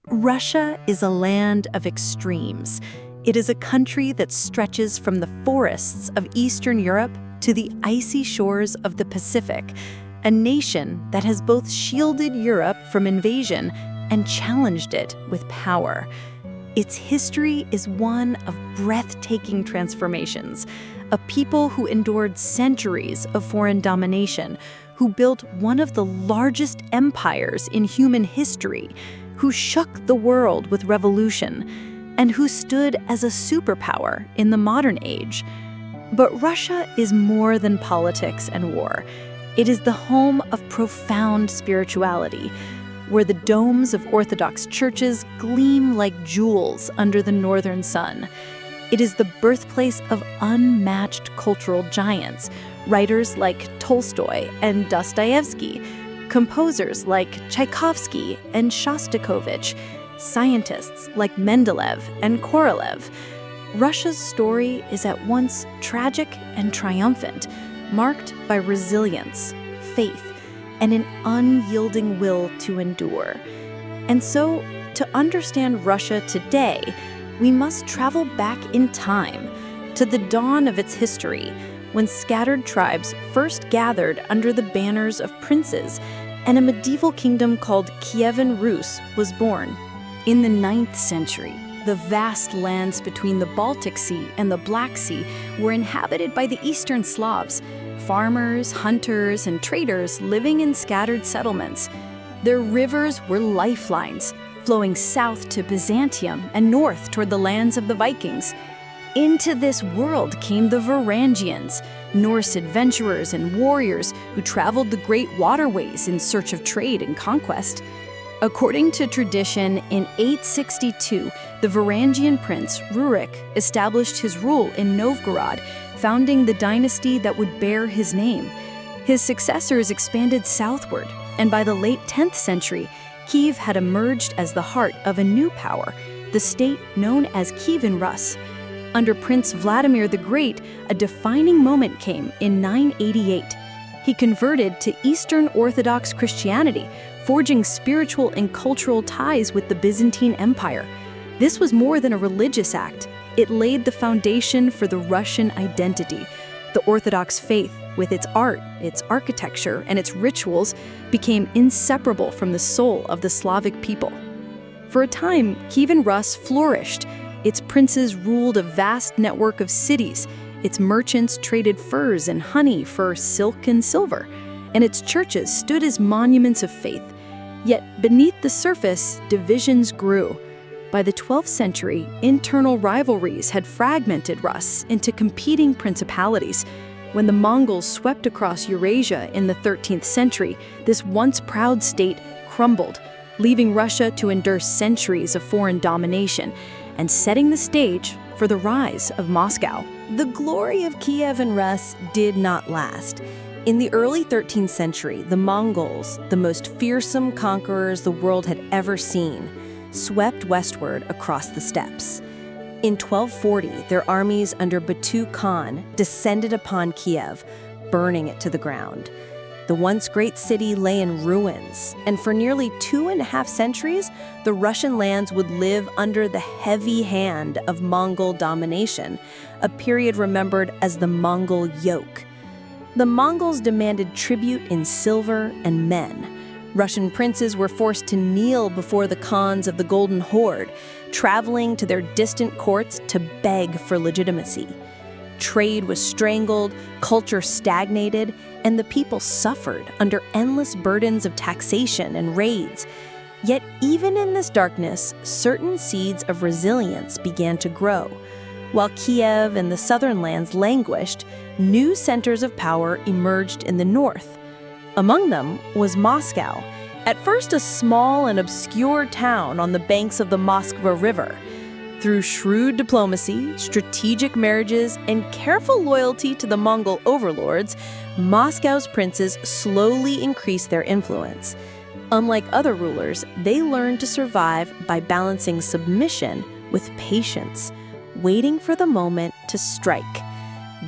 Russia is a land of extremes. It is a country that stretches from the forests of Eastern Europe to the icy shores of the Pacific, a nation that has both shielded Europe from invasion and challenged it with power. Its history is one of breathtaking transformations, a people who endured centuries of foreign domination, who built one of the largest empires in human history, who shook the world with revolution, and who stood as a superpower in the modern age. But Russia is more than politics and war. It is the home of profound spirituality, where the domes of Orthodox churches gleam like jewels under the northern sun. It is the birthplace of unmatched cultural giants, writers like Tolstoy and Dostoevsky, composers like Tchaikovsky and Shostakovich, scientists like Mendeleev and Korolev. Russia's story is at once tragic and triumphant, marked by resilience, faith, and an unyielding will to endure. And so, to understand Russia today, we must travel back in time, to the dawn of its history, when scattered tribes first gathered under the banners of princes, and a medieval kingdom called Kievan Rus was born. In the 9th century, the vast lands between the Baltic Sea and the Black Sea were inhabited by the Eastern Slavs, farmers, hunters, and traders living in scattered settlements. Their rivers were lifelines, flowing south to Byzantium and north toward the lands of the Vikings. Into this world came the Varangians, Norse adventurers and warriors who traveled the great waterways in search of trade and conquest. According to tradition, in 862, the Varangian prince Rurik established his rule in Novgorod, founding the dynasty that would bear his name. His successors expanded southward, and by the late 10th century, Kiev had emerged as the heart of a new power, the state known as Kievan Rus. Under Prince Vladimir the Great, a defining moment came in 988. He converted to Eastern Orthodox Christianity, forging spiritual and cultural ties with the Byzantine Empire. This was more than a religious act. It laid the foundation for the Russian identity. The Orthodox faith, with its art, its architecture, and its rituals, became inseparable from the soul of the Slavic people. For a time, Kievan Rus flourished. Its princes ruled a vast network of cities. Its merchants traded furs and honey for silk and silver, and its churches stood as monuments of faith. Yet beneath the surface, divisions grew. By the 12th century, internal rivalries had fragmented Rus into competing principalities. When the Mongols swept across Eurasia in the 13th century, this once proud state crumbled, leaving Russia to endure centuries of foreign domination and setting the stage for the rise of Moscow. The glory of Kievan Rus did not last. In the early 13th century, the Mongols, the most fearsome conquerors the world had ever seen, swept westward across the steppes. In 1240, their armies under Batu Khan descended upon Kiev, burning it to the ground. The once great city lay in ruins, and for nearly 2.5 centuries, the Russian lands would live under the heavy hand of Mongol domination, a period remembered as the Mongol yoke. The Mongols demanded tribute in silver and men. Russian princes were forced to kneel before the Khans of the Golden Horde, traveling to their distant courts to beg for legitimacy. Trade was strangled, culture stagnated, and the people suffered under endless burdens of taxation and raids. Yet even in this darkness, certain seeds of resilience began to grow. While Kiev and the southern lands languished, new centers of power emerged in the north. Among them was Moscow, at first a small and obscure town on the banks of the Moskva River. Through shrewd diplomacy, strategic marriages, and careful loyalty to the Mongol overlords, Moscow's princes slowly increased their influence. Unlike other rulers, they learned to survive by balancing submission with patience, waiting for the moment to strike.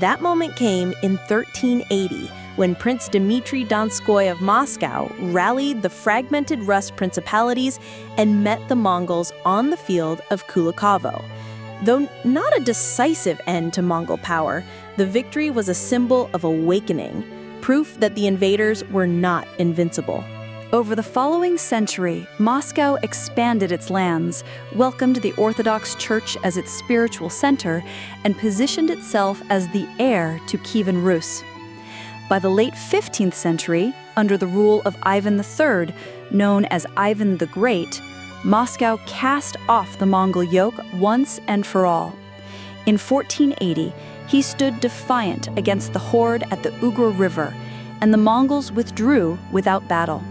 That moment came in 1380, when Prince Dmitry Donskoy of Moscow rallied the fragmented Rus principalities and met the Mongols on the field of Kulikovo. Though not a decisive end to Mongol power, the victory was a symbol of awakening, proof that the invaders were not invincible. Over the following century, Moscow expanded its lands, welcomed the Orthodox Church as its spiritual center, and positioned itself as the heir to Kievan Rus. By the late 15th century, under the rule of Ivan III, known as Ivan the Great, Moscow cast off the Mongol yoke once and for all. In 1480, he stood defiant against the horde at the Ugur River, and the Mongols withdrew without battle.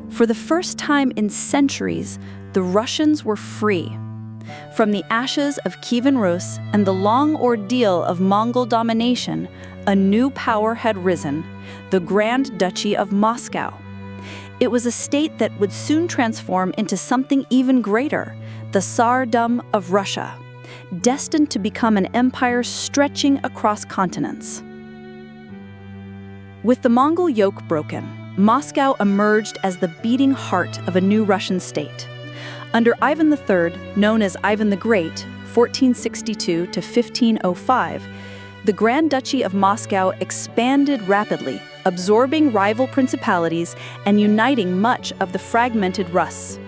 For the first time in centuries, the Russians were free. From the ashes of Kievan Rus and the long ordeal of Mongol domination, a new power had risen, the Grand Duchy of Moscow. It was a state that would soon transform into something even greater, the Tsardom of Russia, destined to become an empire stretching across continents. With the Mongol yoke broken, Moscow emerged as the beating heart of a new Russian state. Under Ivan III, known as Ivan the Great, 1462 to 1505, the Grand Duchy of Moscow expanded rapidly, absorbing rival principalities and uniting much of the fragmented Rus.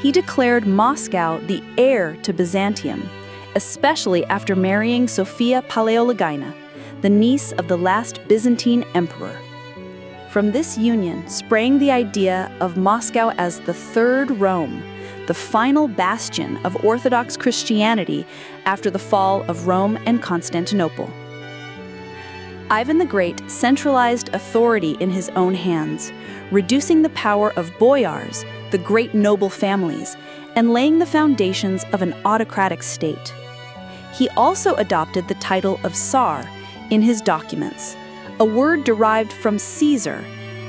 He declared Moscow the heir to Byzantium, especially after marrying Sophia Paleologina, the niece of the last Byzantine emperor. From this union sprang the idea of Moscow as the Third Rome, the final bastion of Orthodox Christianity after the fall of Rome and Constantinople. Ivan the Great centralized authority in his own hands, reducing the power of boyars, the great noble families, and laying the foundations of an autocratic state. He also adopted the title of Tsar in his documents, a word derived from Caesar,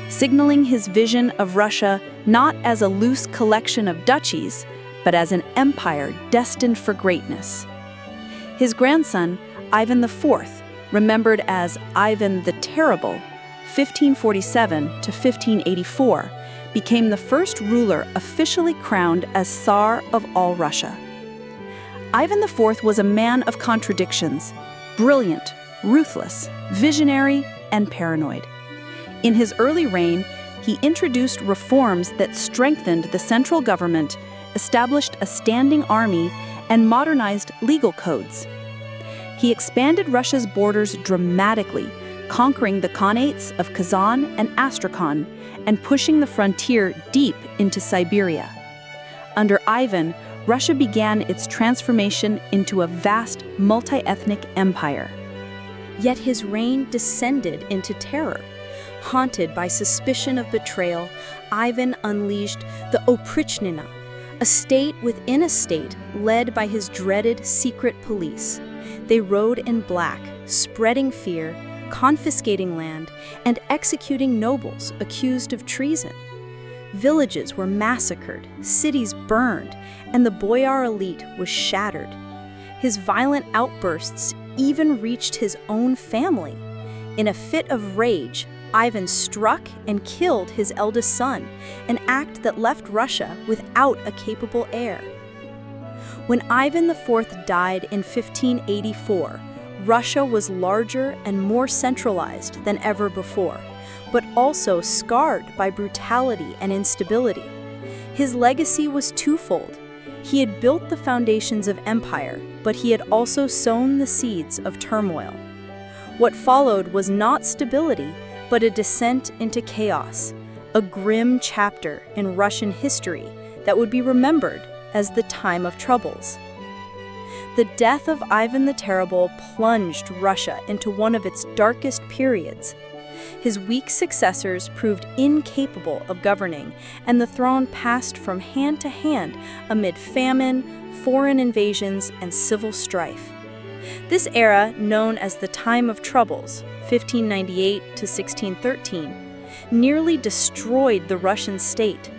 signaling his vision of Russia not as a loose collection of duchies, but as an empire destined for greatness. His grandson, Ivan IV, remembered as Ivan the Terrible, 1547 to 1584, became the first ruler officially crowned as Tsar of all Russia. Ivan IV was a man of contradictions, brilliant, ruthless, visionary, and paranoid. In his early reign, he introduced reforms that strengthened the central government, established a standing army, and modernized legal codes. He expanded Russia's borders dramatically, conquering the Khanates of Kazan and Astrakhan and pushing the frontier deep into Siberia. Under Ivan, Russia began its transformation into a vast, multi-ethnic empire. Yet his reign descended into terror. Haunted by suspicion of betrayal, Ivan unleashed the Oprichnina, a state within a state led by his dreaded secret police. They rode in black, spreading fear, confiscating land, and executing nobles accused of treason. Villages were massacred, cities burned, and the boyar elite was shattered. His violent outbursts even reached his own family. In a fit of rage, Ivan struck and killed his eldest son, an act that left Russia without a capable heir. When Ivan IV died in 1584, Russia was larger and more centralized than ever before, but also scarred by brutality and instability. His legacy was twofold. He had built the foundations of empire, but he had also sown the seeds of turmoil. What followed was not stability, but a descent into chaos, a grim chapter in Russian history that would be remembered as the time of troubles. The death of Ivan the Terrible plunged Russia into one of its darkest periods. His weak successors proved incapable of governing, and the throne passed from hand to hand amid famine, foreign invasions, and civil strife. This era, known as the Time of Troubles, 1598 to 1613, nearly destroyed the Russian state.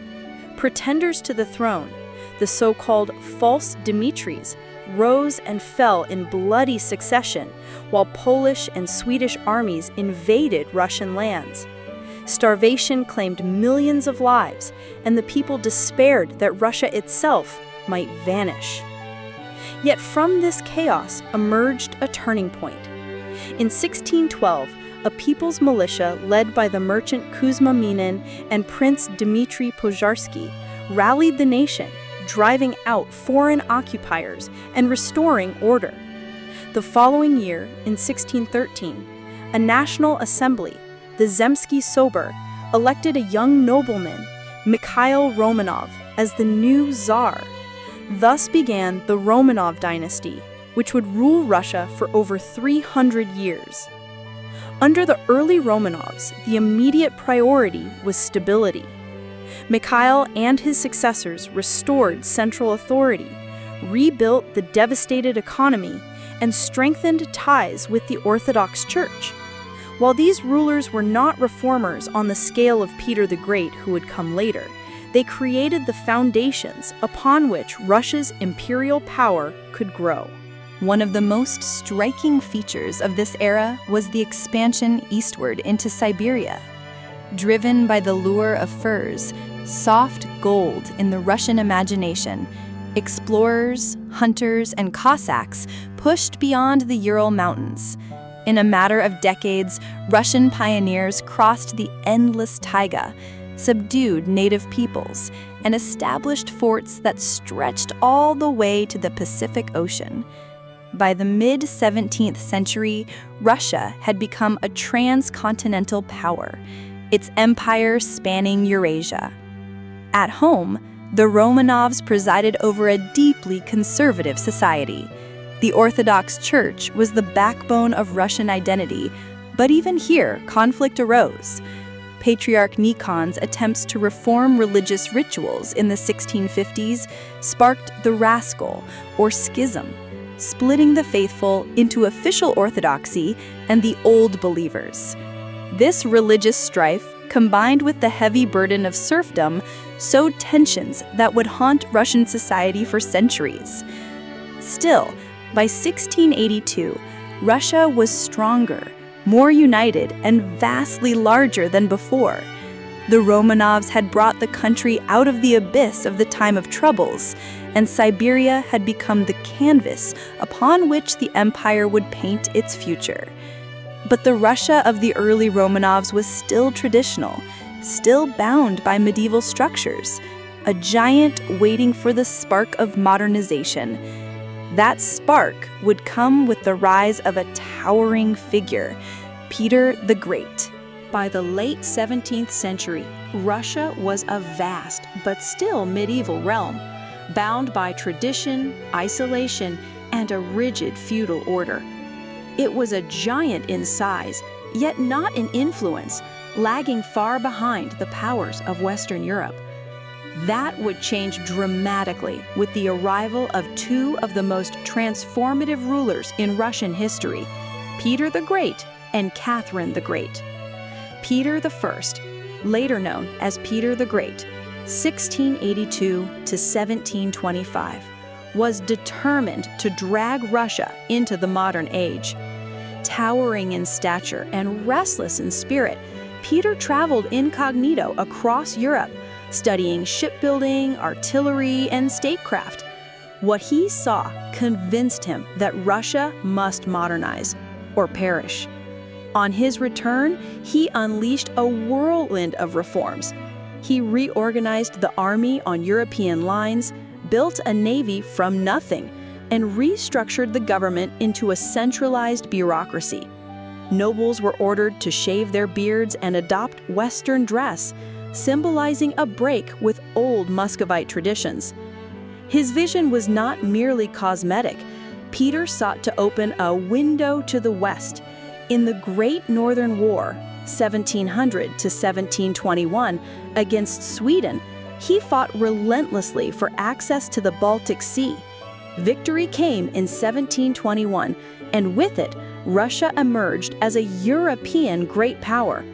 Pretenders to the throne, the so-called false Dimitris, rose and fell in bloody succession, while Polish and Swedish armies invaded Russian lands. Starvation claimed millions of lives, and the people despaired that Russia itself might vanish. Yet from this chaos emerged a turning point. In 1612, a people's militia led by the merchant Kuzma Minin and Prince Dmitry Pozharsky rallied the nation, driving out foreign occupiers and restoring order. The following year, in 1613, a national assembly, the Zemsky Sobor, elected a young nobleman, Mikhail Romanov, as the new Tsar. Thus began the Romanov dynasty, which would rule Russia for over 300 years. Under the early Romanovs, the immediate priority was stability. Mikhail and his successors restored central authority, rebuilt the devastated economy, and strengthened ties with the Orthodox Church. While these rulers were not reformers on the scale of Peter the Great, who would come later, they created the foundations upon which Russia's imperial power could grow. One of the most striking features of this era was the expansion eastward into Siberia. Driven by the lure of furs, soft gold in the Russian imagination, explorers, hunters, and Cossacks pushed beyond the Ural Mountains. In a matter of decades, Russian pioneers crossed the endless taiga, subdued native peoples, and established forts that stretched all the way to the Pacific Ocean. By the mid-17th century, Russia had become a transcontinental power, its empire spanning Eurasia. At home, the Romanovs presided over a deeply conservative society. The Orthodox Church was the backbone of Russian identity, but even here, conflict arose. Patriarch Nikon's attempts to reform religious rituals in the 1650s sparked the Raskol, or schism, splitting the faithful into official orthodoxy and the old believers. This religious strife, combined with the heavy burden of serfdom, sowed tensions that would haunt Russian society for centuries. Still, by 1682, Russia was stronger, more united, and vastly larger than before. The Romanovs had brought the country out of the abyss of the time of troubles, and Siberia had become the canvas upon which the empire would paint its future. But the Russia of the early Romanovs was still traditional, still bound by medieval structures, a giant waiting for the spark of modernization. That spark would come with the rise of a towering figure, Peter the Great. By the late 17th century, Russia was a vast but still medieval realm, bound by tradition, isolation, and a rigid feudal order. It was a giant in size, yet not in influence, lagging far behind the powers of Western Europe. That would change dramatically with the arrival of two of the most transformative rulers in Russian history, Peter the Great and Catherine the Great. Peter I, later known as Peter the Great, 1682 to 1725, was determined to drag Russia into the modern age. Towering in stature and restless in spirit, Peter traveled incognito across Europe, studying shipbuilding, artillery, and statecraft. What he saw convinced him that Russia must modernize or perish. On his return, he unleashed a whirlwind of reforms. He reorganized the army on European lines, built a navy from nothing, and restructured the government into a centralized bureaucracy. Nobles were ordered to shave their beards and adopt Western dress, symbolizing a break with old Muscovite traditions. His vision was not merely cosmetic. Peter sought to open a window to the West. In the Great Northern War, 1700 to 1721, against Sweden, he fought relentlessly for access to the Baltic Sea. Victory came in 1721, and with it, Russia emerged as a European great power.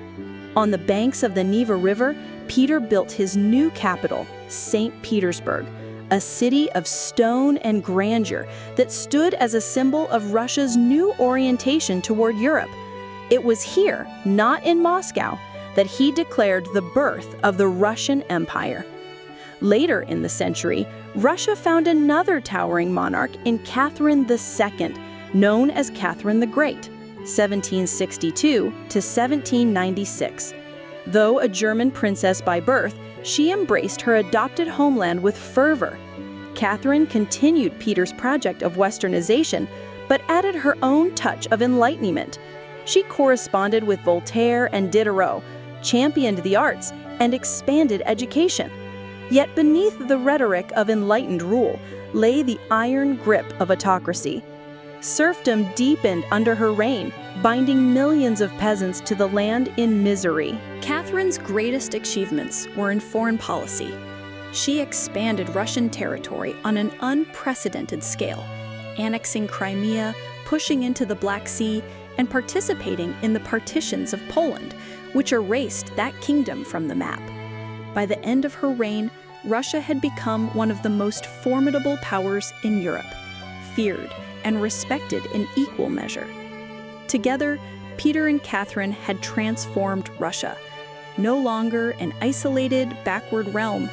On the banks of the Neva River, Peter built his new capital, St. Petersburg, a city of stone and grandeur that stood as a symbol of Russia's new orientation toward Europe. It was here, not in Moscow, that he declared the birth of the Russian Empire. Later in the century, Russia found another towering monarch in Catherine II, known as Catherine the Great, 1762 to 1796. Though a German princess by birth, she embraced her adopted homeland with fervor. Catherine continued Peter's project of westernization, but added her own touch of enlightenment. She corresponded with Voltaire and Diderot, championed the arts, and expanded education. Yet beneath the rhetoric of enlightened rule lay the iron grip of autocracy. Serfdom deepened under her reign, binding millions of peasants to the land in misery. Catherine's greatest achievements were in foreign policy. She expanded Russian territory on an unprecedented scale, annexing Crimea, pushing into the Black Sea, and participating in the partitions of Poland, which erased that kingdom from the map. By the end of her reign, Russia had become one of the most formidable powers in Europe, feared and respected in equal measure. Together, Peter and Catherine had transformed Russia. No longer an isolated, backward realm,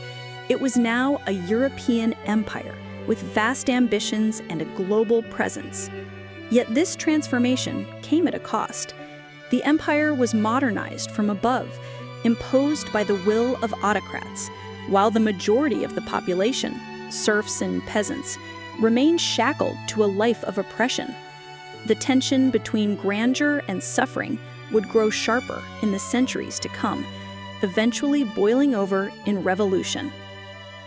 it was now a European empire with vast ambitions and a global presence. Yet this transformation came at a cost. The empire was modernized from above, imposed by the will of autocrats, while the majority of the population, serfs and peasants, remained shackled to a life of oppression. The tension between grandeur and suffering would grow sharper in the centuries to come, eventually boiling over in revolution.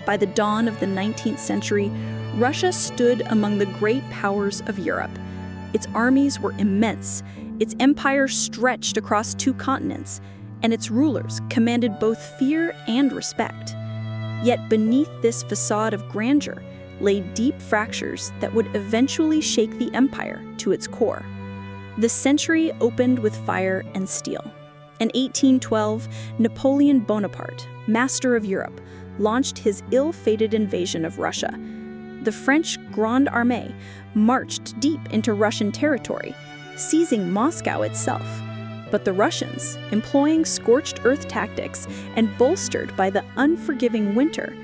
By the dawn of the 19th century, Russia stood among the great powers of Europe. Its armies were immense, its empire stretched across 2 continents, and its rulers commanded both fear and respect. Yet beneath this facade of grandeur lay deep fractures that would eventually shake the empire to its core. The century opened with fire and steel. In 1812, Napoleon Bonaparte, master of Europe, launched his ill-fated invasion of Russia. The French Grande Armée marched deep into Russian territory, seizing Moscow itself. But the Russians, employing scorched earth tactics and bolstered by the unforgiving winter,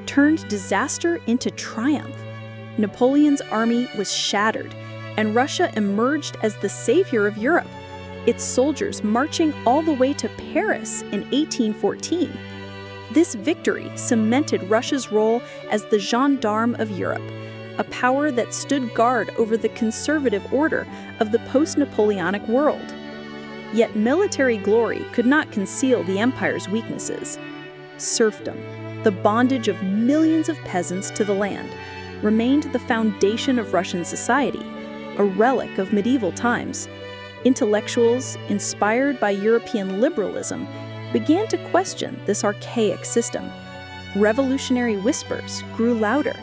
turned disaster into triumph. Napoleon's army was shattered, and Russia emerged as the savior of Europe, its soldiers marching all the way to Paris in 1814. This victory cemented Russia's role as the gendarme of Europe, a power that stood guard over the conservative order of the post-Napoleonic world. Yet military glory could not conceal the empire's weaknesses. Serfdom, the bondage of millions of peasants to the land, remained the foundation of Russian society, a relic of medieval times. Intellectuals, inspired by European liberalism, began to question this archaic system. Revolutionary whispers grew louder,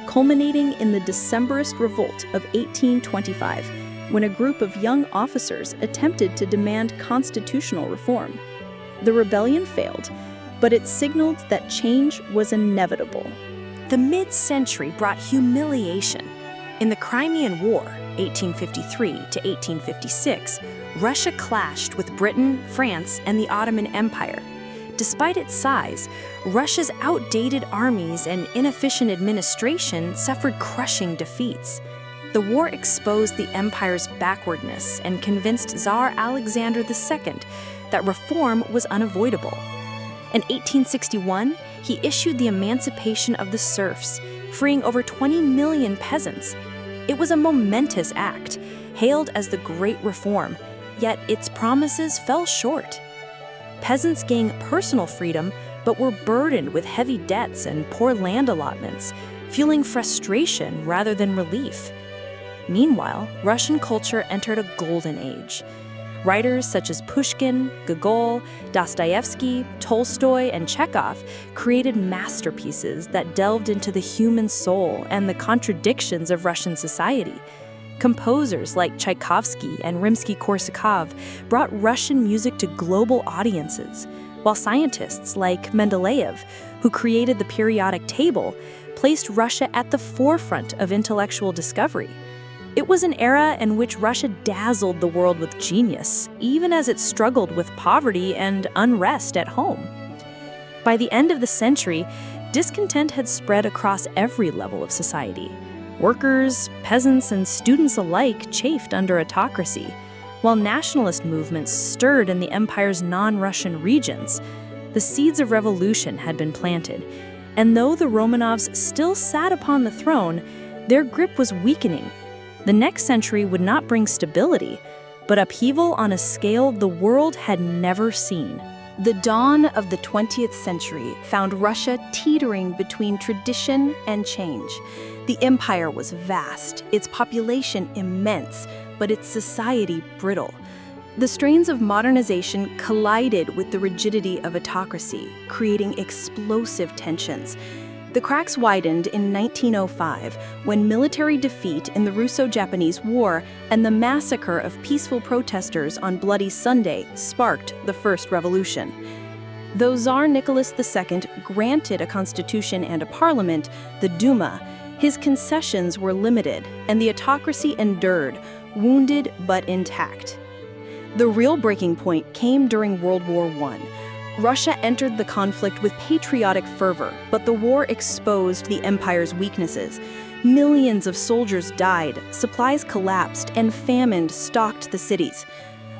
culminating in the Decembrist Revolt of 1825, when a group of young officers attempted to demand constitutional reform. The rebellion failed, but it signaled that change was inevitable. The mid-century brought humiliation. In the Crimean War, 1853 to 1856, Russia clashed with Britain, France, and the Ottoman Empire. Despite its size, Russia's outdated armies and inefficient administration suffered crushing defeats. The war exposed the empire's backwardness and convinced Tsar Alexander II that reform was unavoidable. In 1861, he issued the emancipation of the serfs, freeing over 20 million peasants. It was a momentous act, hailed as the Great Reform, yet its promises fell short. Peasants gained personal freedom, but were burdened with heavy debts and poor land allotments, fueling frustration rather than relief. Meanwhile, Russian culture entered a golden age. Writers such as Pushkin, Gogol, Dostoevsky, Tolstoy, and Chekhov created masterpieces that delved into the human soul and the contradictions of Russian society. Composers like Tchaikovsky and Rimsky-Korsakov brought Russian music to global audiences, while scientists like Mendeleev, who created the periodic table, placed Russia at the forefront of intellectual discovery. It was an era in which Russia dazzled the world with genius, even as it struggled with poverty and unrest at home. By the end of the century, discontent had spread across every level of society. Workers, peasants, and students alike chafed under autocracy, while nationalist movements stirred in the empire's non-Russian regions. The seeds of revolution had been planted, and though the Romanovs still sat upon the throne, their grip was weakening. The next century would not bring stability, but upheaval on a scale the world had never seen. The dawn of the 20th century found Russia teetering between tradition and change. The empire was vast, its population immense, but its society brittle. The strains of modernization collided with the rigidity of autocracy, creating explosive tensions. The cracks widened in 1905 when military defeat in the Russo-Japanese War and the massacre of peaceful protesters on Bloody Sunday sparked the First Revolution. Though Tsar Nicholas II granted a constitution and a parliament, the Duma, his concessions were limited, and the autocracy endured, wounded but intact. The real breaking point came during World War I. Russia entered the conflict with patriotic fervor, but the war exposed the empire's weaknesses. Millions of soldiers died, supplies collapsed, and famine stalked the cities.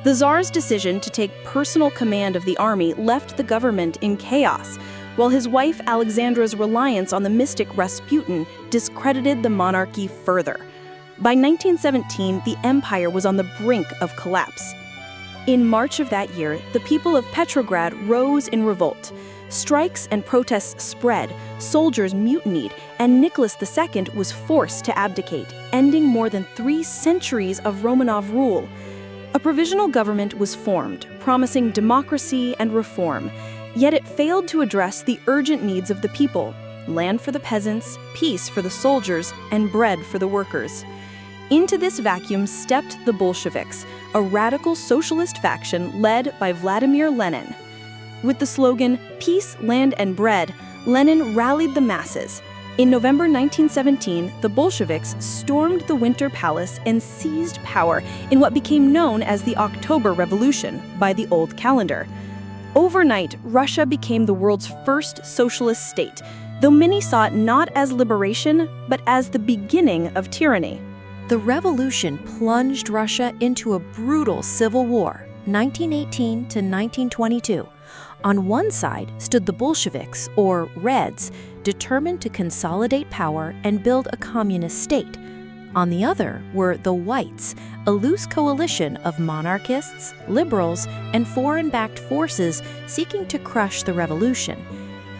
The Tsar's decision to take personal command of the army left the government in chaos, while his wife Alexandra's reliance on the mystic Rasputin discredited the monarchy further. By 1917, the empire was on the brink of collapse. In March of that year, the people of Petrograd rose in revolt. Strikes and protests spread, soldiers mutinied, and Nicholas II was forced to abdicate, ending more than 3 centuries of Romanov rule. A provisional government was formed, promising democracy and reform, yet it failed to address the urgent needs of the people: land for the peasants, peace for the soldiers, and bread for the workers. Into this vacuum stepped the Bolsheviks, a radical socialist faction led by Vladimir Lenin. With the slogan, "Peace, Land, and Bread," Lenin rallied the masses. In November 1917, the Bolsheviks stormed the Winter Palace and seized power in what became known as the October Revolution by the old calendar. Overnight, Russia became the world's first socialist state, though many saw it not as liberation, but as the beginning of tyranny. The revolution plunged Russia into a brutal civil war, 1918 to 1922. On one side stood the Bolsheviks, or Reds, determined to consolidate power and build a communist state. On the other were the Whites, a loose coalition of monarchists, liberals, and foreign-backed forces seeking to crush the revolution.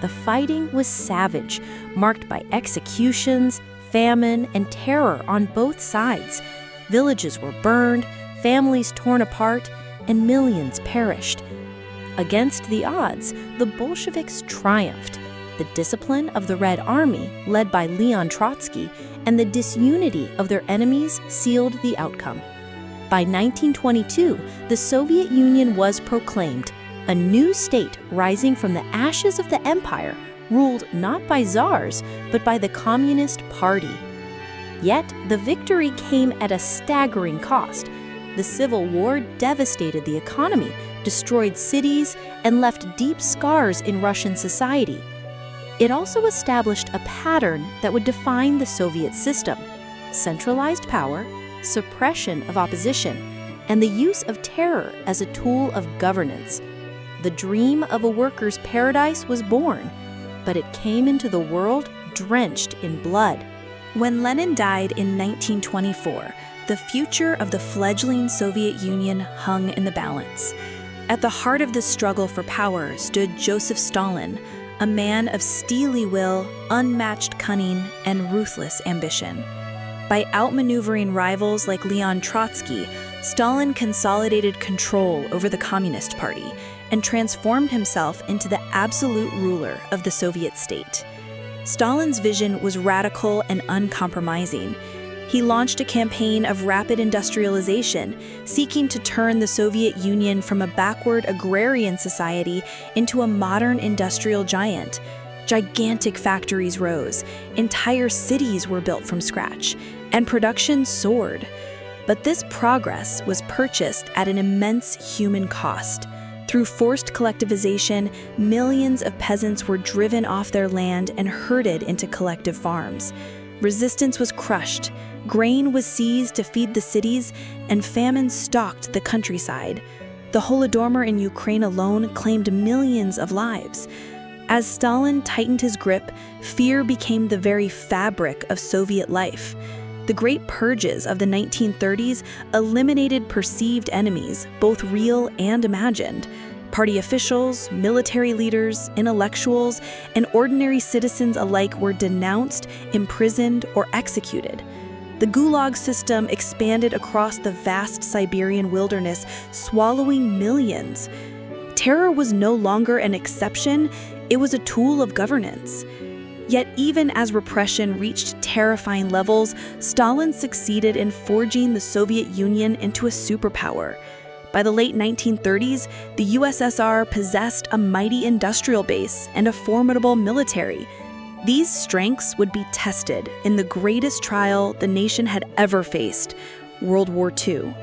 The fighting was savage, marked by executions, famine, and terror on both sides. Villages were burned, families torn apart, and millions perished. Against the odds, the Bolsheviks triumphed. The discipline of the Red Army, led by Leon Trotsky, and the disunity of their enemies sealed the outcome. By 1922, the Soviet Union was proclaimed, a new state rising from the ashes of the empire, ruled not by czars, but by the Communist Party. Yet, the victory came at a staggering cost. The Civil War devastated the economy, destroyed cities, and left deep scars in Russian society. It also established a pattern that would define the Soviet system: centralized power, suppression of opposition, and the use of terror as a tool of governance. The dream of a worker's paradise was born, but it came into the world drenched in blood. When Lenin died in 1924, the future of the fledgling Soviet Union hung in the balance. At the heart of the struggle for power stood Joseph Stalin, a man of steely will, unmatched cunning, and ruthless ambition. By outmaneuvering rivals like Leon Trotsky, Stalin consolidated control over the Communist Party and transformed himself into the absolute ruler of the Soviet state. Stalin's vision was radical and uncompromising. He launched a campaign of rapid industrialization, seeking to turn the Soviet Union from a backward agrarian society into a modern industrial giant. Gigantic factories rose, entire cities were built from scratch, and production soared. But this progress was purchased at an immense human cost. Through forced collectivization, millions of peasants were driven off their land and herded into collective farms. Resistance was crushed, grain was seized to feed the cities, and famine stalked the countryside. The Holodomor in Ukraine alone claimed millions of lives. As Stalin tightened his grip, fear became the very fabric of Soviet life. The Great Purges of the 1930s eliminated perceived enemies, both real and imagined. Party officials, military leaders, intellectuals, and ordinary citizens alike were denounced, imprisoned, or executed. The Gulag system expanded across the vast Siberian wilderness, swallowing millions. Terror was no longer an exception, it was a tool of governance. Yet even as repression reached terrifying levels, Stalin succeeded in forging the Soviet Union into a superpower. By the late 1930s, the USSR possessed a mighty industrial base and a formidable military. These strengths would be tested in the greatest trial the nation had ever faced, World War II.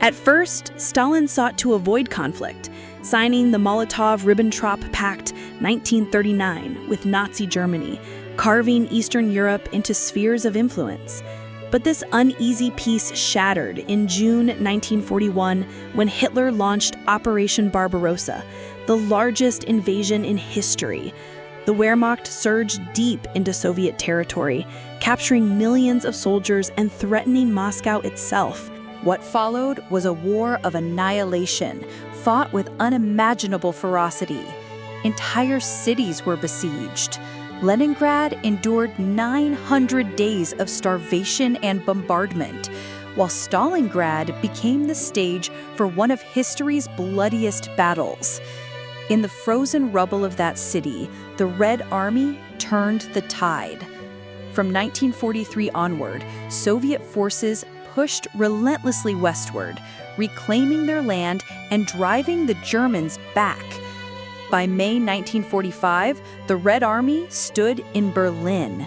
At first, Stalin sought to avoid conflict, signing the Molotov-Ribbentrop Pact 1939 with Nazi Germany, carving Eastern Europe into spheres of influence. But this uneasy peace shattered in June 1941 when Hitler launched Operation Barbarossa, the largest invasion in history. The Wehrmacht surged deep into Soviet territory, capturing millions of soldiers and threatening Moscow itself. What followed was a war of annihilation, fought with unimaginable ferocity. Entire cities were besieged. Leningrad endured 900 days of starvation and bombardment, while Stalingrad became the stage for one of history's bloodiest battles. In the frozen rubble of that city, the Red Army turned the tide. From 1943 onward, Soviet forces pushed relentlessly westward, reclaiming their land and driving the Germans back. By May 1945, the Red Army stood in Berlin.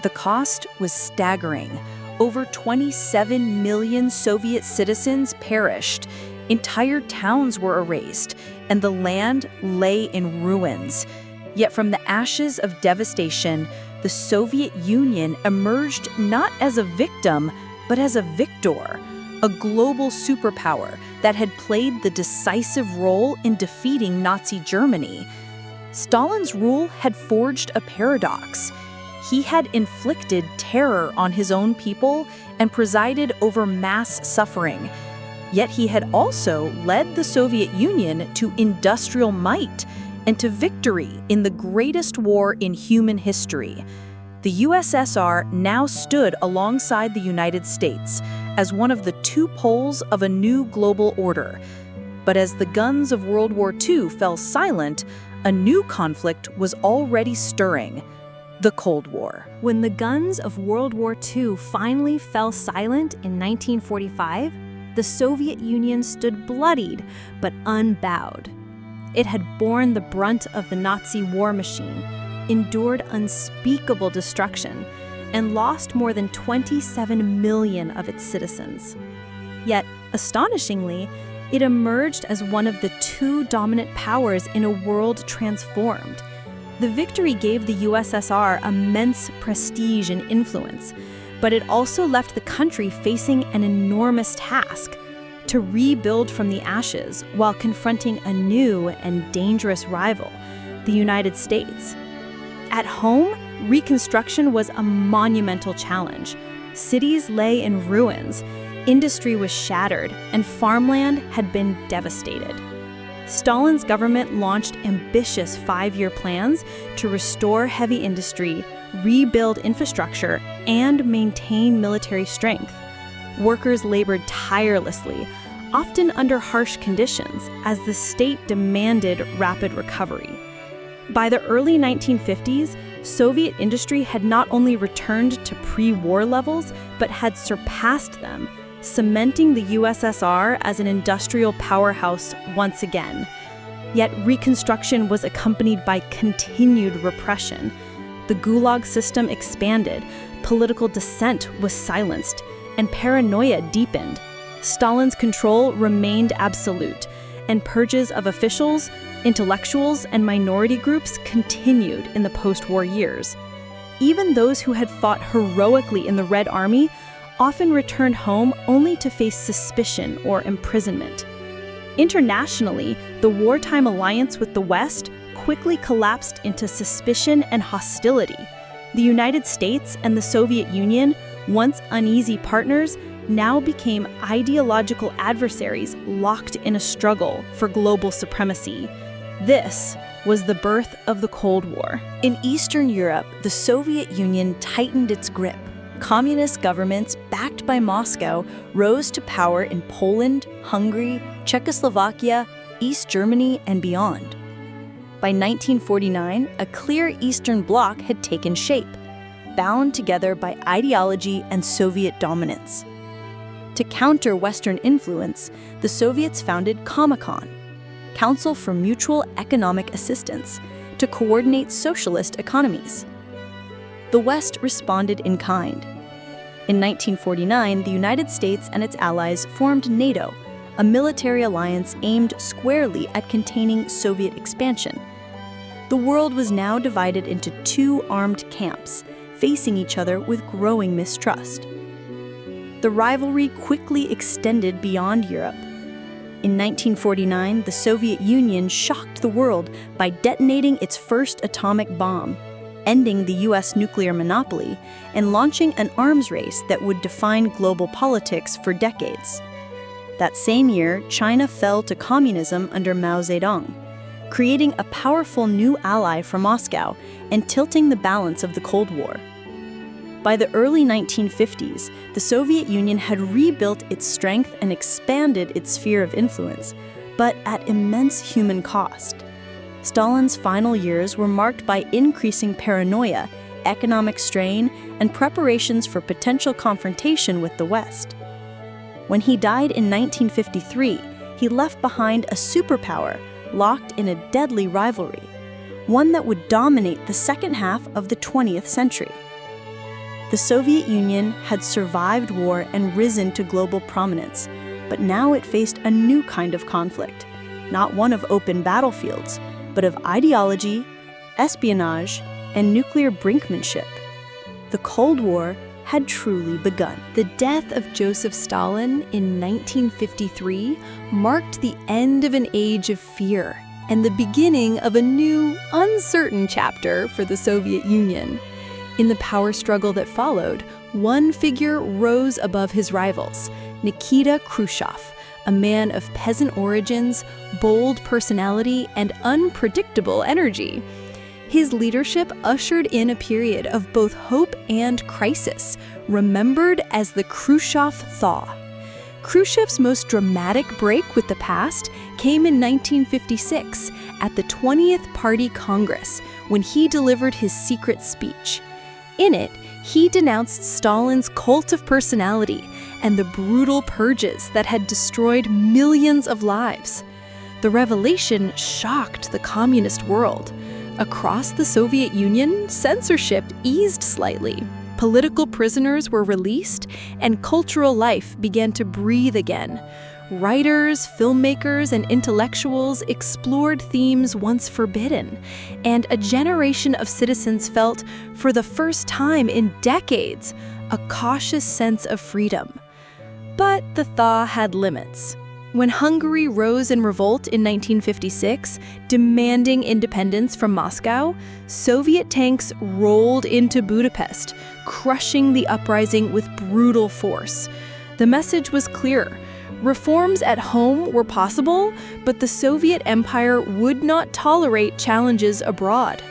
The cost was staggering. Over 27 million Soviet citizens perished. Entire towns were erased, and the land lay in ruins. Yet from the ashes of devastation, the Soviet Union emerged not as a victim, but as a victor, a global superpower that had played the decisive role in defeating Nazi Germany. Stalin's rule had forged a paradox. He had inflicted terror on his own people and presided over mass suffering. Yet he had also led the Soviet Union to industrial might and to victory in the greatest war in human history. The USSR now stood alongside the United States as one of the two poles of a new global order. But as the guns of World War II fell silent, a new conflict was already stirring: the Cold War. When the guns of World War II finally fell silent in 1945, the Soviet Union stood bloodied but unbowed. It had borne the brunt of the Nazi war machine, endured unspeakable destruction, and lost more than 27 million of its citizens. Yet, astonishingly, it emerged as one of the two dominant powers in a world transformed. The victory gave the USSR immense prestige and influence, but it also left the country facing an enormous task: to rebuild from the ashes while confronting a new and dangerous rival, the United States. At home, reconstruction was a monumental challenge. Cities lay in ruins, industry was shattered, and farmland had been devastated. Stalin's government launched ambitious 5-year plans to restore heavy industry, rebuild infrastructure, and maintain military strength. Workers labored tirelessly, often under harsh conditions, as the state demanded rapid recovery. By the early 1950s, Soviet industry had not only returned to pre-war levels, but had surpassed them, cementing the USSR as an industrial powerhouse once again. Yet reconstruction was accompanied by continued repression. The Gulag system expanded, political dissent was silenced, and paranoia deepened. Stalin's control remained absolute, and purges of officials, intellectuals, and minority groups continued in the post-war years. Even those who had fought heroically in the Red Army often returned home only to face suspicion or imprisonment. Internationally, the wartime alliance with the West quickly collapsed into suspicion and hostility. The United States and the Soviet Union, once uneasy partners, now became ideological adversaries locked in a struggle for global supremacy. This was the birth of the Cold War. In Eastern Europe, the Soviet Union tightened its grip. Communist governments, backed by Moscow, rose to power in Poland, Hungary, Czechoslovakia, East Germany, and beyond. By 1949, a clear Eastern Bloc had taken shape, bound together by ideology and Soviet dominance. To counter Western influence, the Soviets founded Comecon, Council for Mutual Economic Assistance, to coordinate socialist economies. The West responded in kind. In 1949, the United States and its allies formed NATO, a military alliance aimed squarely at containing Soviet expansion. The world was now divided into two armed camps, facing each other with growing mistrust. The rivalry quickly extended beyond Europe. In 1949, the Soviet Union shocked the world by detonating its first atomic bomb, ending the U.S. nuclear monopoly, and launching an arms race that would define global politics for decades. That same year, China fell to communism under Mao Zedong, creating a powerful new ally for Moscow and tilting the balance of the Cold War. By the early 1950s, the Soviet Union had rebuilt its strength and expanded its sphere of influence, but at immense human cost. Stalin's final years were marked by increasing paranoia, economic strain, and preparations for potential confrontation with the West. When he died in 1953, he left behind a superpower locked in a deadly rivalry, one that would dominate the second half of the 20th century. The Soviet Union had survived war and risen to global prominence, but now it faced a new kind of conflict, not one of open battlefields, but of ideology, espionage, and nuclear brinkmanship. The Cold War had truly begun. The death of Joseph Stalin in 1953 marked the end of an age of fear and the beginning of a new, uncertain chapter for the Soviet Union. In the power struggle that followed, one figure rose above his rivals, Nikita Khrushchev, a man of peasant origins, bold personality, and unpredictable energy. His leadership ushered in a period of both hope and crisis, remembered as the Khrushchev Thaw. Khrushchev's most dramatic break with the past came in 1956 at the 20th Party Congress, when he delivered his secret speech. In it, he denounced Stalin's cult of personality and the brutal purges that had destroyed millions of lives. The revelation shocked the communist world. Across the Soviet Union, censorship eased slightly. Political prisoners were released, and cultural life began to breathe again. Writers, filmmakers, and intellectuals explored themes once forbidden, and a generation of citizens felt, for the first time in decades, a cautious sense of freedom. But the thaw had limits. When Hungary rose in revolt in 1956, demanding independence from Moscow, Soviet tanks rolled into Budapest, crushing the uprising with brutal force. The message was clear. Reforms at home were possible, but the Soviet Empire would not tolerate challenges abroad.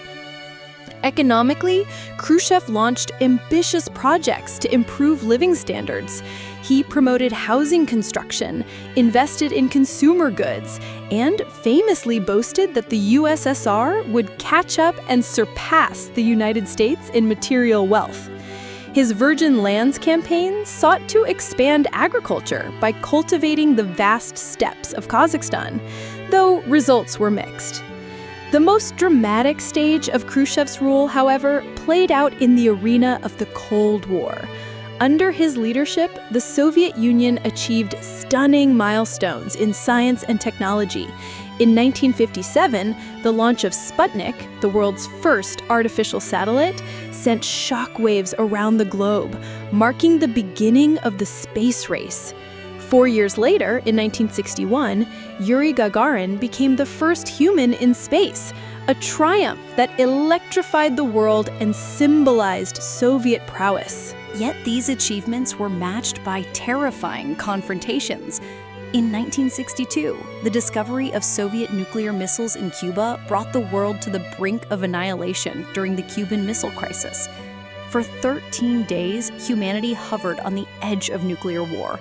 Economically, Khrushchev launched ambitious projects to improve living standards. He promoted housing construction, invested in consumer goods, and famously boasted that the USSR would catch up and surpass the United States in material wealth. His Virgin Lands campaign sought to expand agriculture by cultivating the vast steppes of Kazakhstan. though results were mixed. The most dramatic stage of Khrushchev's rule, however, played out in the arena of the Cold War. Under his leadership, the Soviet Union achieved stunning milestones in science and technology. In 1957, the launch of Sputnik, the world's first artificial satellite, sent shockwaves around the globe, marking the beginning of the space race. 4 years later, in 1961, Yuri Gagarin became the first human in space, a triumph that electrified the world and symbolized Soviet prowess. Yet these achievements were matched by terrifying confrontations. In 1962, the discovery of Soviet nuclear missiles in Cuba brought the world to the brink of annihilation during the Cuban Missile Crisis. For 13 days, humanity hovered on the edge of nuclear war.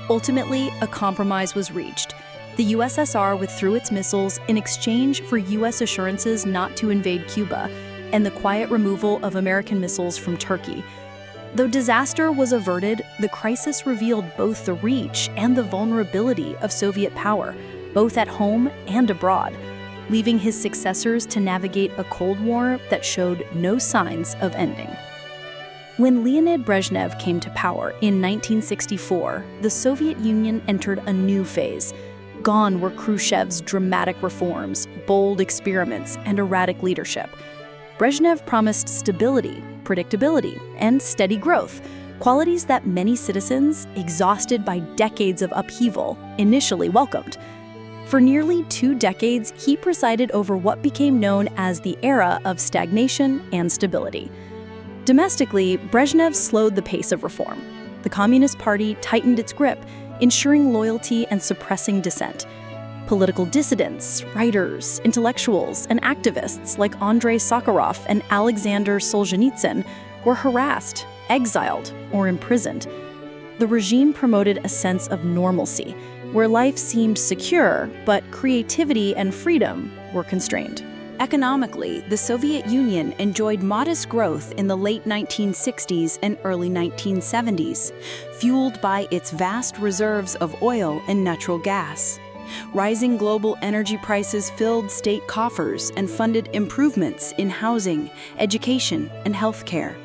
Ultimately, a compromise was reached. The USSR withdrew its missiles in exchange for U.S. assurances not to invade Cuba, and the quiet removal of American missiles from Turkey. Though disaster was averted, the crisis revealed both the reach and the vulnerability of Soviet power, both at home and abroad, leaving his successors to navigate a Cold War that showed no signs of ending. When Leonid Brezhnev came to power in 1964, the Soviet Union entered a new phase. Gone were Khrushchev's dramatic reforms, bold experiments, and erratic leadership. Brezhnev promised stability, predictability, and steady growth, qualities that many citizens, exhausted by decades of upheaval, initially welcomed. For nearly 2 decades, he presided over what became known as the era of stagnation and stability. Domestically, Brezhnev slowed the pace of reform. The Communist Party tightened its grip, ensuring loyalty and suppressing dissent. Political dissidents, writers, intellectuals, and activists like Andrei Sakharov and Alexander Solzhenitsyn were harassed, exiled, or imprisoned. The regime promoted a sense of normalcy, where life seemed secure, but creativity and freedom were constrained. Economically, the Soviet Union enjoyed modest growth in the late 1960s and early 1970s, fueled by its vast reserves of oil and natural gas. Rising global energy prices filled state coffers and funded improvements in housing, education, and healthcare.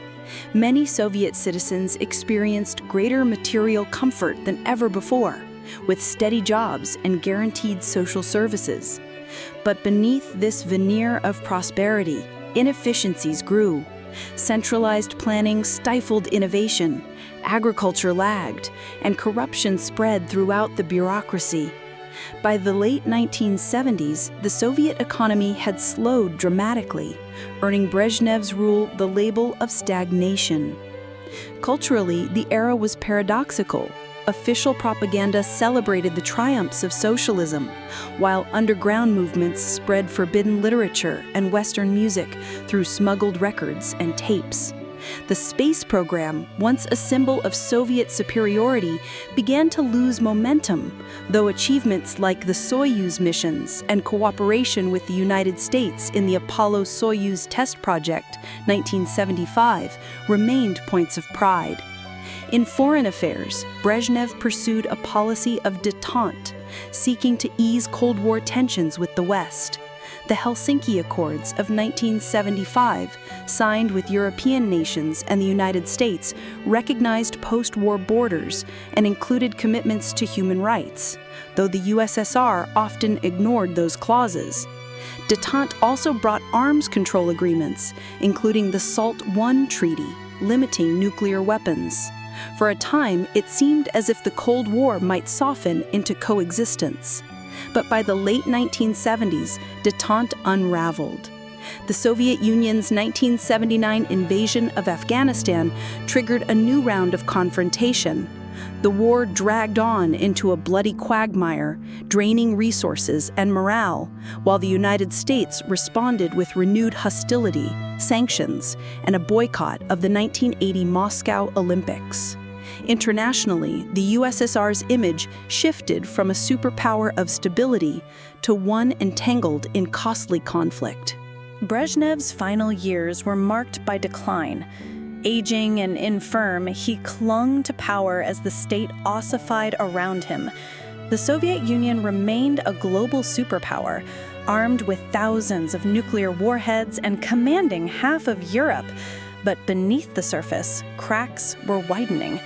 Many Soviet citizens experienced greater material comfort than ever before, with steady jobs and guaranteed social services. But beneath this veneer of prosperity, inefficiencies grew. Centralized planning stifled innovation, agriculture lagged, and corruption spread throughout the bureaucracy. By the late 1970s, the Soviet economy had slowed dramatically, earning Brezhnev's rule the label of stagnation. Culturally, the era was paradoxical. Official propaganda celebrated the triumphs of socialism, while underground movements spread forbidden literature and Western music through smuggled records and tapes. The space program, once a symbol of Soviet superiority, began to lose momentum, though achievements like the Soyuz missions and cooperation with the United States in the Apollo-Soyuz test project, 1975, remained points of pride. In foreign affairs, Brezhnev pursued a policy of détente, seeking to ease Cold War tensions with the West. The Helsinki Accords of 1975, signed with European nations and the United States, recognized post-war borders and included commitments to human rights, though the USSR often ignored those clauses. Détente also brought arms control agreements, including the SALT I Treaty, limiting nuclear weapons. For a time, it seemed as if the Cold War might soften into coexistence. But by the late 1970s, détente unraveled. The Soviet Union's 1979 invasion of Afghanistan triggered a new round of confrontation. The war dragged on into a bloody quagmire, draining resources and morale, while the United States responded with renewed hostility, sanctions, and a boycott of the 1980 Moscow Olympics. Internationally, the USSR's image shifted from a superpower of stability to one entangled in costly conflict. Brezhnev's final years were marked by decline. Aging and infirm, he clung to power as the state ossified around him. the Soviet Union remained a global superpower, armed with thousands of nuclear warheads and commanding half of Europe. But beneath the surface, cracks were widening.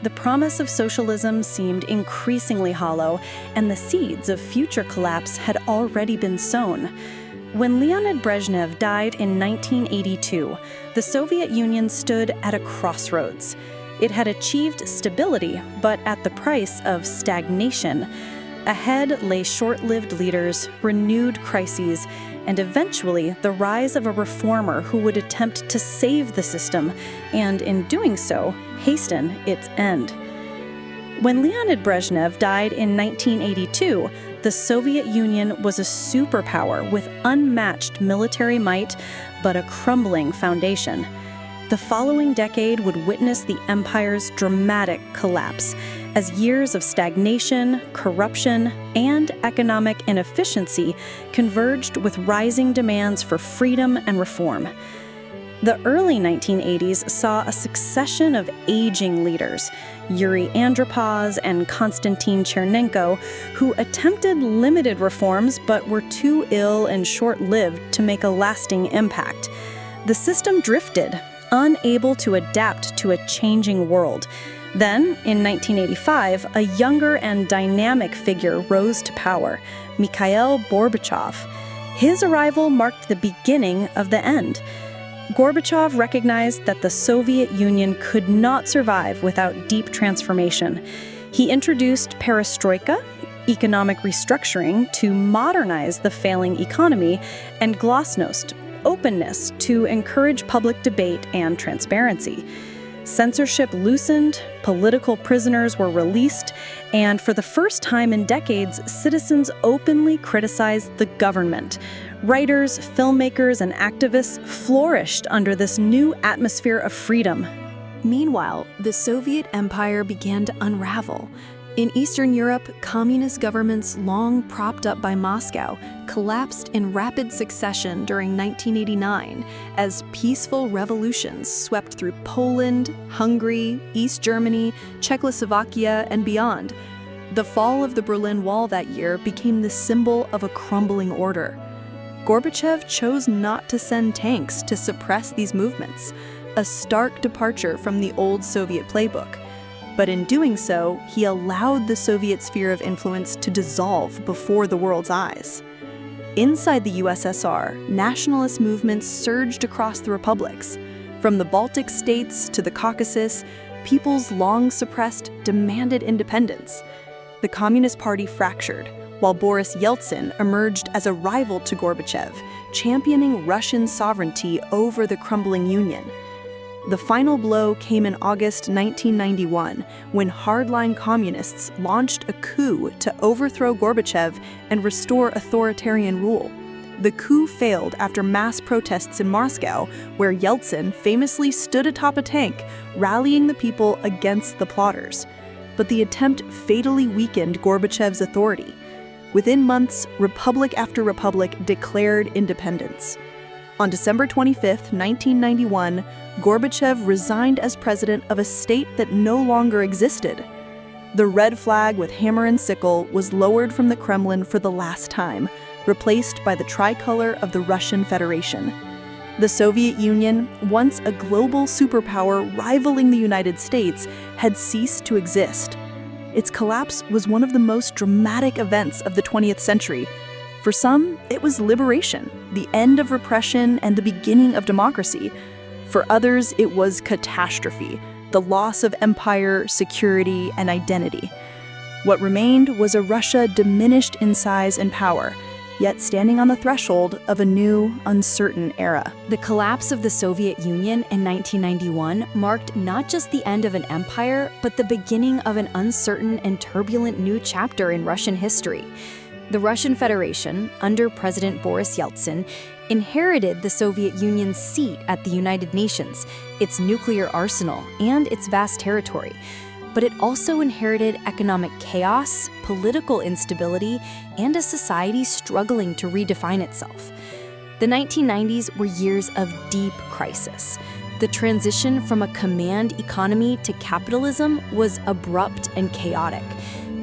The promise of socialism seemed increasingly hollow, and the seeds of future collapse had already been sown. When Leonid Brezhnev died in 1982, the Soviet Union stood at a crossroads. It had achieved stability, but at the price of stagnation. Ahead lay short-lived leaders, renewed crises, and eventually the rise of a reformer who would attempt to save the system, and in doing so, hasten its end. When Leonid Brezhnev died in 1982, the Soviet Union was a superpower with unmatched military might, but a crumbling foundation. The following decade would witness the empire's dramatic collapse, as years of stagnation, corruption, and economic inefficiency converged with rising demands for freedom and reform. The early 1980s saw a succession of aging leaders, Yuri Andropov and Konstantin Chernenko, who attempted limited reforms but were too ill and short-lived to make a lasting impact. The system drifted, unable to adapt to a changing world. Then, in 1985, a younger and dynamic figure rose to power, Mikhail Gorbachev. His arrival marked the beginning of the end. Gorbachev recognized that the Soviet Union could not survive without deep transformation. He introduced perestroika, economic restructuring, to modernize the failing economy, and glasnost, openness, to encourage public debate and transparency. Censorship loosened, political prisoners were released, and for the first time in decades, citizens openly criticized the government. Writers, filmmakers, and activists flourished under this new atmosphere of freedom. Meanwhile, the Soviet Empire began to unravel. In Eastern Europe, communist governments long propped up by Moscow collapsed in rapid succession during 1989 as peaceful revolutions swept through Poland, Hungary, East Germany, Czechoslovakia, and beyond. The fall of the Berlin Wall that year became the symbol of a crumbling order. Gorbachev chose not to send tanks to suppress these movements, a stark departure from the old Soviet playbook. But in doing so, he allowed the Soviet sphere of influence to dissolve before the world's eyes. Inside the USSR, nationalist movements surged across the republics. From the Baltic states to the Caucasus, peoples long suppressed demanded independence. The Communist Party fractured, while Boris Yeltsin emerged as a rival to Gorbachev, championing Russian sovereignty over the crumbling Union. The final blow came in August 1991, when hardline communists launched a coup to overthrow Gorbachev and restore authoritarian rule. The coup failed after mass protests in Moscow, where Yeltsin famously stood atop a tank, rallying the people against the plotters. But the attempt fatally weakened Gorbachev's authority. Within months, republic after republic declared independence. On December 25, 1991, Gorbachev resigned as president of a state that no longer existed. The red flag with hammer and sickle was lowered from the Kremlin for the last time, replaced by the tricolor of the Russian Federation. The Soviet Union, once a global superpower rivaling the United States, had ceased to exist. Its collapse was one of the most dramatic events of the 20th century. For some, it was liberation, the end of repression and the beginning of democracy. For others, it was catastrophe, the loss of empire, security, and identity. What remained was a Russia diminished in size and power, yet standing on the threshold of a new, uncertain era. The collapse of the Soviet Union in 1991 marked not just the end of an empire, but the beginning of an uncertain and turbulent new chapter in Russian history. The Russian Federation, under President Boris Yeltsin, inherited the Soviet Union's seat at the United Nations, its nuclear arsenal, and its vast territory. But it also inherited economic chaos, political instability, and a society struggling to redefine itself. The 1990s were years of deep crisis. The transition from a command economy to capitalism was abrupt and chaotic.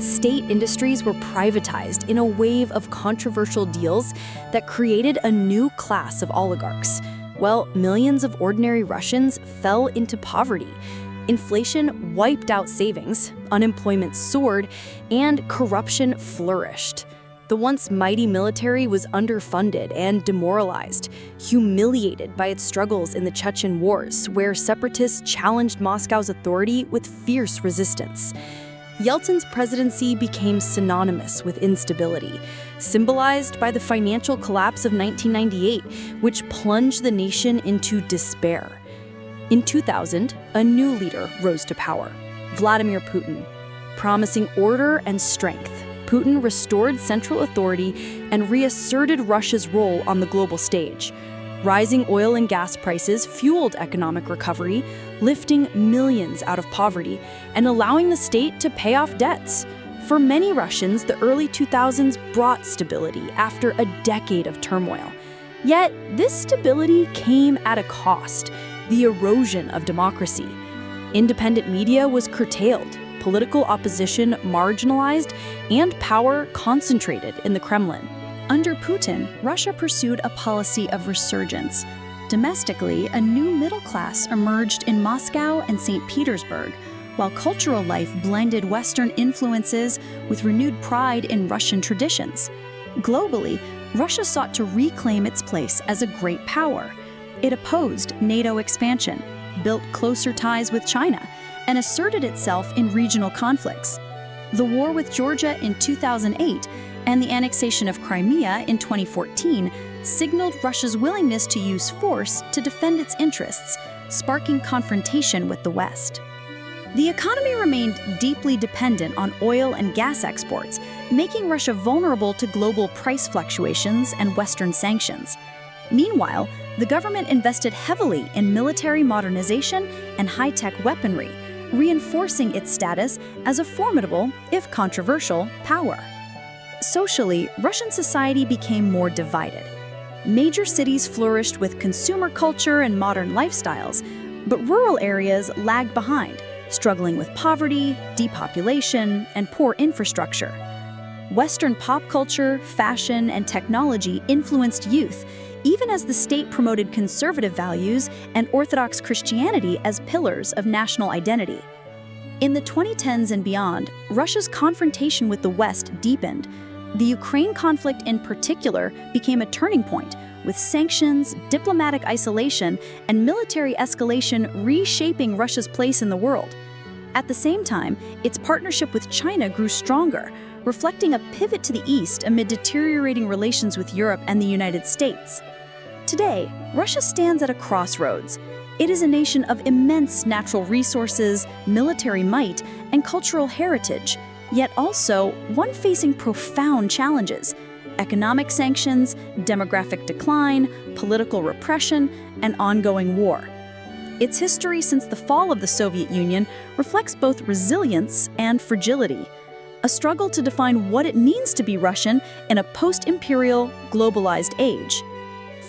State industries were privatized in a wave of controversial deals that created a new class of oligarchs. Well, millions of ordinary Russians fell into poverty. Inflation wiped out savings, unemployment soared, and corruption flourished. The once mighty military was underfunded and demoralized, humiliated by its struggles in the Chechen Wars, where separatists challenged Moscow's authority with fierce resistance. Yeltsin's presidency became synonymous with instability, symbolized by the financial collapse of 1998, which plunged the nation into despair. In 2000, a new leader rose to power, Vladimir Putin. Promising order and strength, Putin restored central authority and reasserted Russia's role on the global stage. Rising oil and gas prices fueled economic recovery, lifting millions out of poverty and allowing the state to pay off debts. For many Russians, the early 2000s brought stability after a decade of turmoil. Yet, this stability came at a cost: the erosion of democracy. Independent media was curtailed, political opposition marginalized, and power concentrated in the Kremlin. Under Putin, Russia pursued a policy of resurgence. Domestically, a new middle class emerged in Moscow and St. Petersburg, while cultural life blended Western influences with renewed pride in Russian traditions. Globally, Russia sought to reclaim its place as a great power. It opposed NATO expansion, built closer ties with China, and asserted itself in regional conflicts. The war with Georgia in 2008 and the annexation of Crimea in 2014 signaled Russia's willingness to use force to defend its interests, sparking confrontation with the West. The economy remained deeply dependent on oil and gas exports, making Russia vulnerable to global price fluctuations and Western sanctions. Meanwhile, the government invested heavily in military modernization and high-tech weaponry, reinforcing its status as a formidable, if controversial, power. Socially, Russian society became more divided. Major cities flourished with consumer culture and modern lifestyles, but rural areas lagged behind, struggling with poverty, depopulation, and poor infrastructure. Western pop culture, fashion, and technology influenced youth, even as the state promoted conservative values and Orthodox Christianity as pillars of national identity. In the 2010s and beyond, Russia's confrontation with the West deepened. The Ukraine conflict in particular became a turning point, with sanctions, diplomatic isolation, and military escalation reshaping Russia's place in the world. At the same time, its partnership with China grew stronger, reflecting a pivot to the east amid deteriorating relations with Europe and the United States. Today, Russia stands at a crossroads. It is a nation of immense natural resources, military might, and cultural heritage, yet also one facing profound challenges: economic sanctions, demographic decline, political repression, and ongoing war. Its history since the fall of the Soviet Union reflects both resilience and fragility, a struggle to define what it means to be Russian in a post-imperial, globalized age.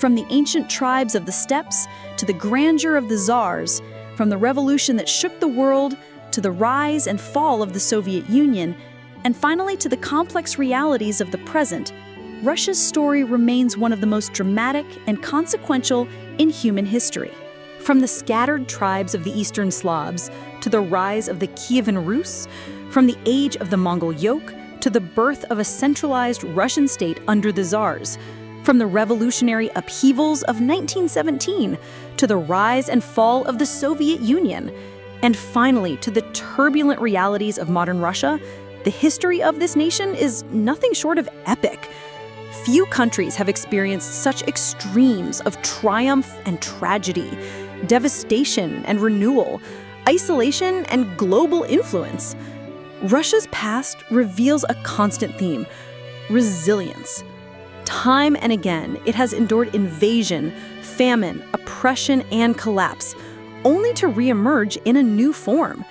From the ancient tribes of the steppes to the grandeur of the Tsars, from the revolution that shook the world to the rise and fall of the Soviet Union, and finally to the complex realities of the present, Russia's story remains one of the most dramatic and consequential in human history. From the scattered tribes of the Eastern Slavs to the rise of the Kievan Rus, from the age of the Mongol yoke to the birth of a centralized Russian state under the Tsars, from the revolutionary upheavals of 1917 to the rise and fall of the Soviet Union, and finally to the turbulent realities of modern Russia, the history of this nation is nothing short of epic. Few countries have experienced such extremes of triumph and tragedy, devastation and renewal, isolation and global influence. Russia's past reveals a constant theme: resilience. Time and again, it has endured invasion, famine, oppression, and collapse, only to reemerge in a new form.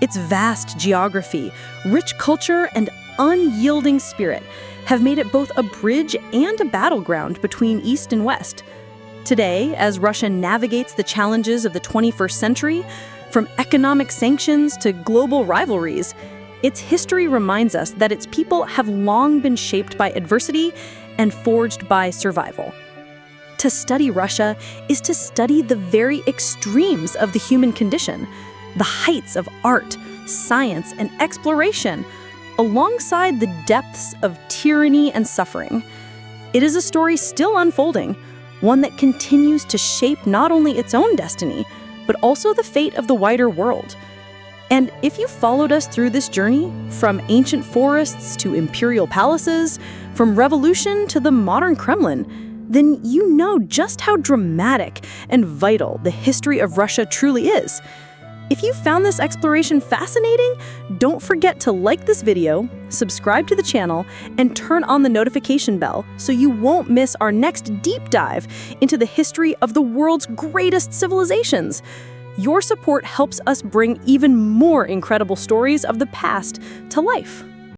Its vast geography, rich culture, and unyielding spirit have made it both a bridge and a battleground between East and West. Today, as Russia navigates the challenges of the 21st century, from economic sanctions to global rivalries, Its history reminds us that its people have long been shaped by adversity and forged by survival. To study Russia is to study the very extremes of the human condition, the heights of art, science, and exploration, alongside the depths of tyranny and suffering. It is a story still unfolding, one that continues to shape not only its own destiny, but also the fate of the wider world. And if you followed us through this journey, from ancient forests to imperial palaces, from revolution to the modern Kremlin, then you know just how dramatic and vital the history of Russia truly is. If you found this exploration fascinating, don't forget to like this video, subscribe to the channel, and turn on the notification bell so you won't miss our next deep dive into the history of the world's greatest civilizations. Your support helps us bring even more incredible stories of the past to life.